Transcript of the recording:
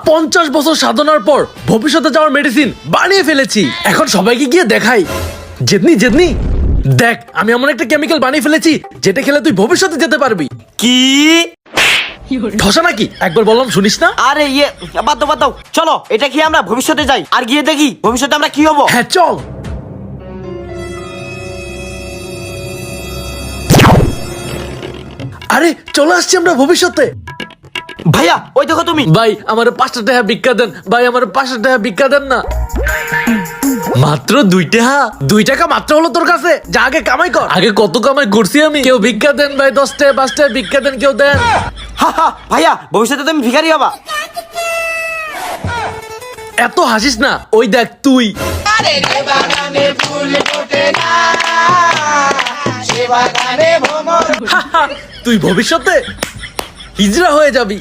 50 বছর সাধনার পর ভবিষ্যতে যাওয়ার মেডিসিন বানিয়ে ফেলেছি। এখন সবাইকে গিয়ে দেখাই। জেদনি জেদনি দেখ, আমি এমন একটা কেমিক্যাল বানিয়ে ফেলেছি যেটা খেলে তুই ভবিষ্যতে যেতে পারবি। কি? ঠসা নাকি? একবার বললাম শুনিস না? আরে বাদ দাও, চলো এটা খেয়ে আমরা ভবিষ্যতে যাই আর গিয়ে দেখি ভবিষ্যতে আমরা কি হবো। হ্যাঁ চল। আরে চলে আসছি আমরা ভবিষ্যতে। ভাইয়া ওই দেখো তুমি। ভাই আমার 5টা টাকা ভিক্ষা দেন, ভাই আমার 5টা টাকা ভিক্ষা দেন না। মাত্র 2 টাকা? 2 টাকা মাত্র হলো তোর কাছে? যা আগে কামাই কর। আগে কত কামাই করছি আমি। কেউ ভিক্ষা দেন ভাই, 10 টাকা 5 টাকা ভিক্ষা দেন, কেউ দেন। ভাইয়া ভবিষ্যতে তুমি ভিখারি হবা। এত হাসিস না, ওই দেখ তুই। তুই ভবিষ্যতে হিজড়া হয়ে যাবি।